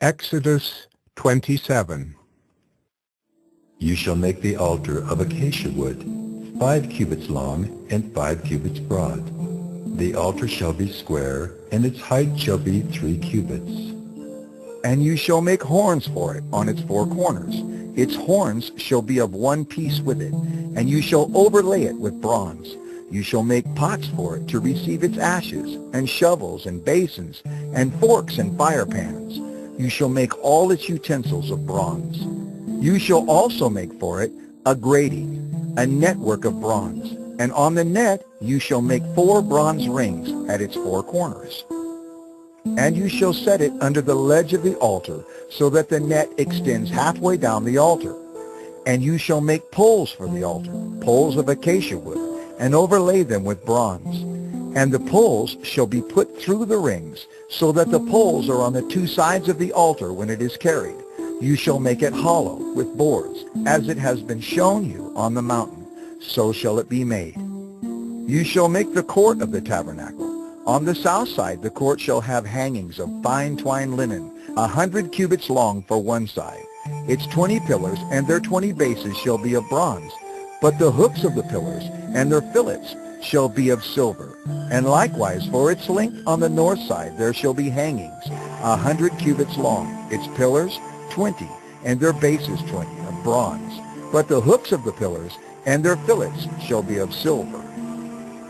Exodus 27. You shall make the altar of acacia wood, 5 cubits long and 5 cubits broad. The altar shall be square, and its height shall be 3 cubits. And you shall make horns for it on its 4 corners. Its horns shall be of one piece with it, and you shall overlay it with bronze. You shall make pots for it to receive its ashes, and shovels and basins, and forks and fire pans. You shall make all its utensils of bronze. You shall also make for it a grating, a network of bronze, and on the net you shall make 4 bronze rings at its 4 corners. And you shall set it under the ledge of the altar, so that the net extends halfway down the altar. And you shall make poles for the altar, poles of acacia wood, and overlay them with bronze. And the poles shall be put through the rings, so that the poles are on the 2 sides of the altar when it is carried. You shall make it hollow with boards, as it has been shown you on the mountain. So shall it be made. You shall make the court of the tabernacle. On the south side the court shall have hangings of fine twined linen, 100 cubits long for one side. Its 20 pillars and their 20 bases shall be of bronze, but the hooks of the pillars and their fillets shall be of silver. And likewise for its length on the north side there shall be hangings, 100 cubits long, its pillars 20, and their bases 20, of bronze. But the hooks of the pillars and their fillets shall be of silver.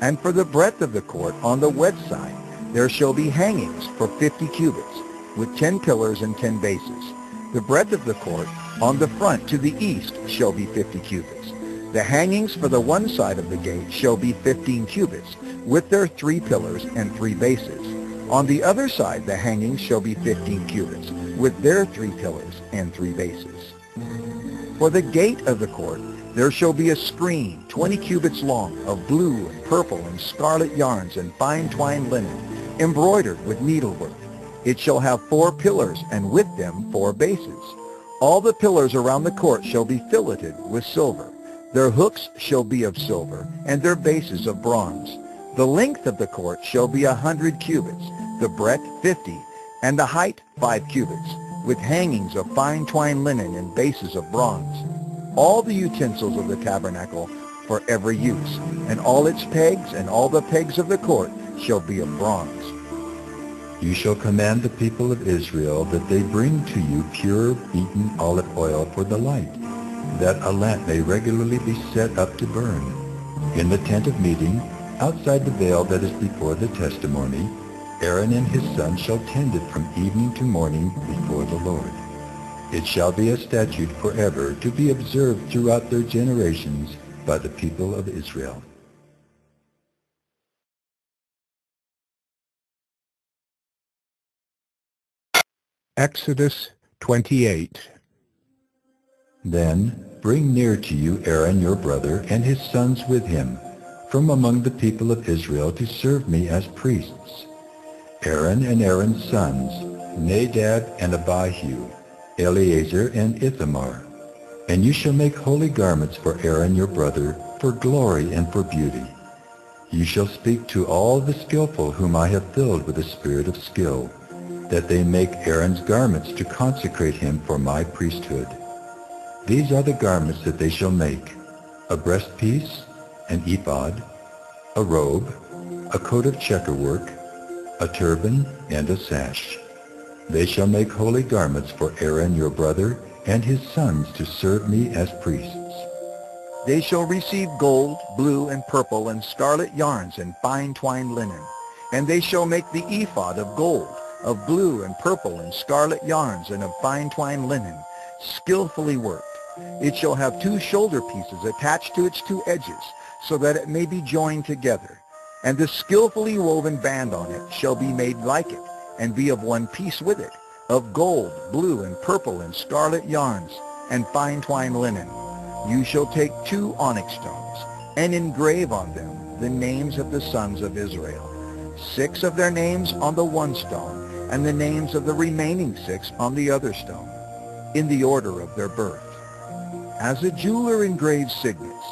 And for the breadth of the court on the west side there shall be hangings for 50 cubits, with 10 pillars and 10 bases. The breadth of the court on the front to the east shall be 50 cubits. The hangings for the one side of the gate shall be 15 cubits, with their 3 pillars and 3 bases. On the other side the hangings shall be 15 cubits, with their 3 pillars and 3 bases. For the gate of the court there shall be a screen 20 cubits long, of blue and purple and scarlet yarns and fine twined linen, embroidered with needlework. It shall have 4 pillars, and with them 4 bases. All the pillars around the court shall be filleted with silver. Their hooks shall be of silver, and their bases of bronze. The length of the court shall be 100 cubits, the breadth 50, and the height 5 cubits, with hangings of fine twined linen and bases of bronze. All the utensils of the tabernacle for every use, and all its pegs and all the pegs of the court shall be of bronze. You shall command the people of Israel that they bring to you pure beaten olive oil for the light, that a lamp may regularly be set up to burn. In the tent of meeting, outside the veil that is before the testimony, Aaron and his sons shall tend it from evening to morning before the Lord. It shall be a statute forever to be observed throughout their generations by the people of Israel. Exodus 28. Then bring near to you Aaron your brother and his sons with him, from among the people of Israel to serve me as priests. Aaron and Aaron's sons, Nadab and Abihu, Eleazar and Ithamar. And you shall make holy garments for Aaron your brother, for glory and for beauty. You shall speak to all the skillful whom I have filled with the spirit of skill, that they make Aaron's garments to consecrate him for my priesthood. These are the garments that they shall make: a breastpiece, an ephod, a robe, a coat of checkerwork, a turban, and a sash. They shall make holy garments for Aaron your brother and his sons to serve me as priests. They shall receive gold, blue, and purple, and scarlet yarns and fine twined linen. And they shall make the ephod of gold, of blue and purple and scarlet yarns and of fine twined linen, skillfully worked. It shall have 2 shoulder pieces attached to its 2 edges, so that it may be joined together. And the skillfully woven band on it shall be made like it, and be of one piece with it, of gold, blue, and purple, and scarlet yarns, and fine twined linen. You shall take 2 onyx stones, and engrave on them the names of the sons of Israel, 6 of their names on the one stone, and the names of the remaining 6 on the other stone, in the order of their birth. As a jeweler engraves signets,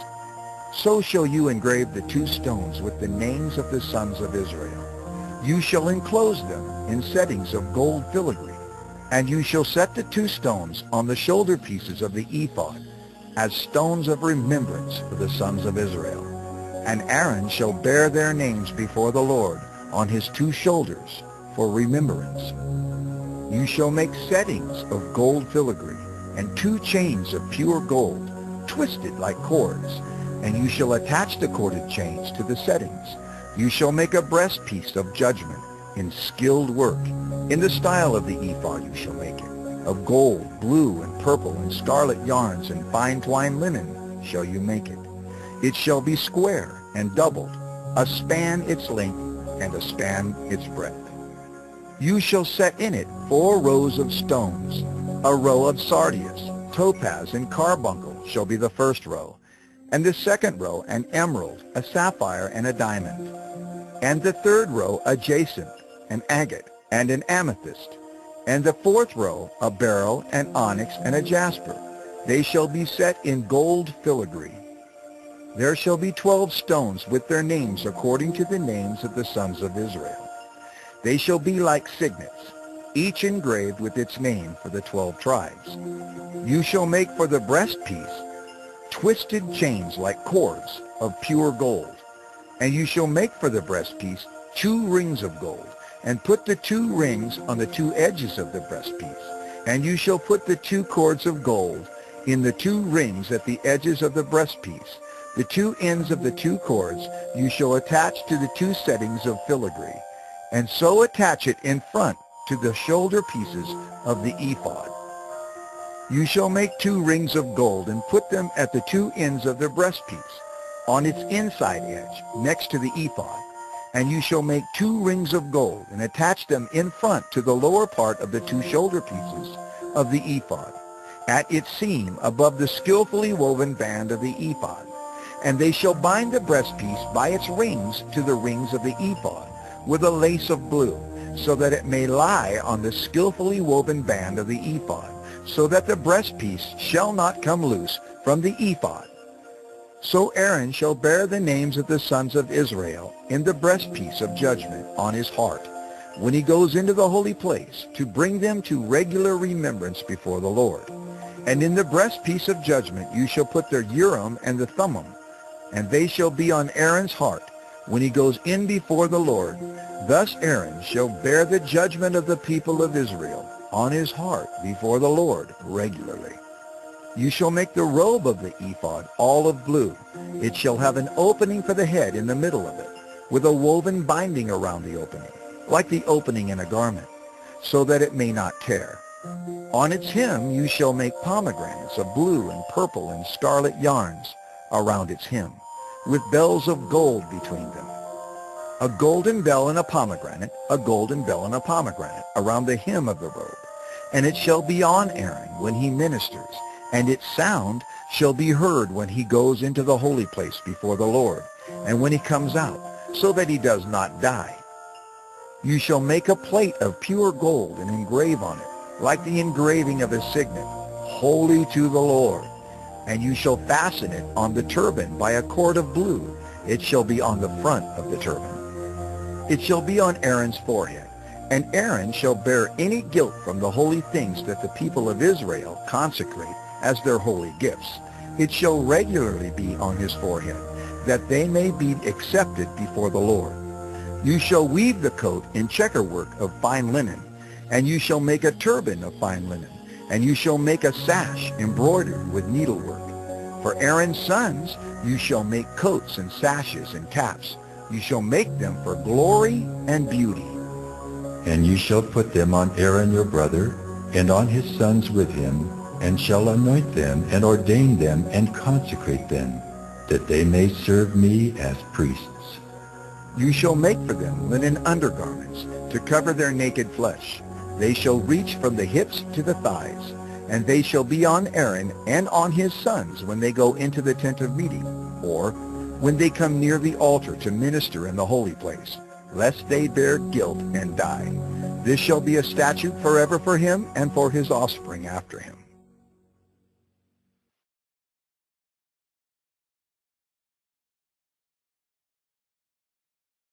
so shall you engrave the 2 stones with the names of the sons of Israel. You shall enclose them in settings of gold filigree. And you shall set the 2 stones on the shoulder pieces of the ephod as stones of remembrance for the sons of Israel. And Aaron shall bear their names before the Lord on his 2 shoulders for remembrance. You shall make settings of gold filigree and 2 chains of pure gold, twisted like cords, and you shall attach the corded chains to the settings. You shall make a breastpiece of judgment in skilled work. In the style of the ephod you shall make it. Of gold, blue, and purple, and scarlet yarns, and fine twined linen shall you make it. It shall be square and doubled, a span its length, and a span its breadth. You shall set in it 4 rows of stones. A row of sardius, topaz, and carbuncle shall be the first row, and the second row an emerald, a sapphire, and a diamond, and the third row a jacinth, an agate, and an amethyst, and the fourth row a beryl, an onyx, and a jasper. They shall be set in gold filigree. There shall be 12 stones with their names according to the names of the sons of Israel. They shall be like signets, each engraved with its name for the 12 tribes. You shall make for the breastpiece twisted chains like cords of pure gold. And you shall make for the breastpiece 2 rings of gold, and put the 2 rings on the 2 edges of the breastpiece. And you shall put the 2 cords of gold in the 2 rings at the edges of the breastpiece. The 2 ends of the 2 cords you shall attach to the 2 settings of filigree, and so attach it in front to the shoulder pieces of the ephod. You shall make 2 rings of gold and put them at the 2 ends of the breastpiece, on its inside edge, next to the ephod. And you shall make 2 rings of gold and attach them in front to the lower part of the 2 shoulder pieces of the ephod, at its seam above the skillfully woven band of the ephod. And they shall bind the breastpiece by its rings to the rings of the ephod with a lace of blue, so that it may lie on the skillfully woven band of the ephod, so that the breastpiece shall not come loose from the ephod. So Aaron shall bear the names of the sons of Israel in the breastpiece of judgment on his heart, when he goes into the holy place, to bring them to regular remembrance before the Lord. And in the breastpiece of judgment you shall put the Urim and the Thummim, and they shall be on Aaron's heart when he goes in before the Lord. Thus Aaron shall bear the judgment of the people of Israel on his heart before the Lord regularly. You shall make the robe of the ephod all of blue. It shall have an opening for the head in the middle of it, with a woven binding around the opening, like the opening in a garment, so that it may not tear. On its hem you shall make pomegranates of blue and purple and scarlet yarns around its hem, with bells of gold between them. A golden bell and a pomegranate, a golden bell and a pomegranate around the hem of the robe. And it shall be on Aaron when he ministers, and its sound shall be heard when he goes into the holy place before the Lord, and when he comes out, so that he does not die. You shall make a plate of pure gold and engrave on it, like the engraving of a signet, holy to the Lord. And you shall fasten it on the turban by a cord of blue. It shall be on the front of the turban. It shall be on Aaron's forehead. And Aaron shall bear any guilt from the holy things that the people of Israel consecrate as their holy gifts. It shall regularly be on his forehead, that they may be accepted before the Lord. You shall weave the coat in checkerwork of fine linen, and you shall make a turban of fine linen, and you shall make a sash embroidered with needlework. For Aaron's sons you shall make coats and sashes and caps. You shall make them for glory and beauty. And you shall put them on Aaron your brother, and on his sons with him, and shall anoint them, and ordain them, and consecrate them, that they may serve me as priests. You shall make for them linen undergarments, to cover their naked flesh. They shall reach from the hips to the thighs, and they shall be on Aaron and on his sons when they go into the tent of meeting, or when they come near the altar to minister in the holy place, lest they bear guilt and die. This shall be a statute forever for him and for his offspring after him.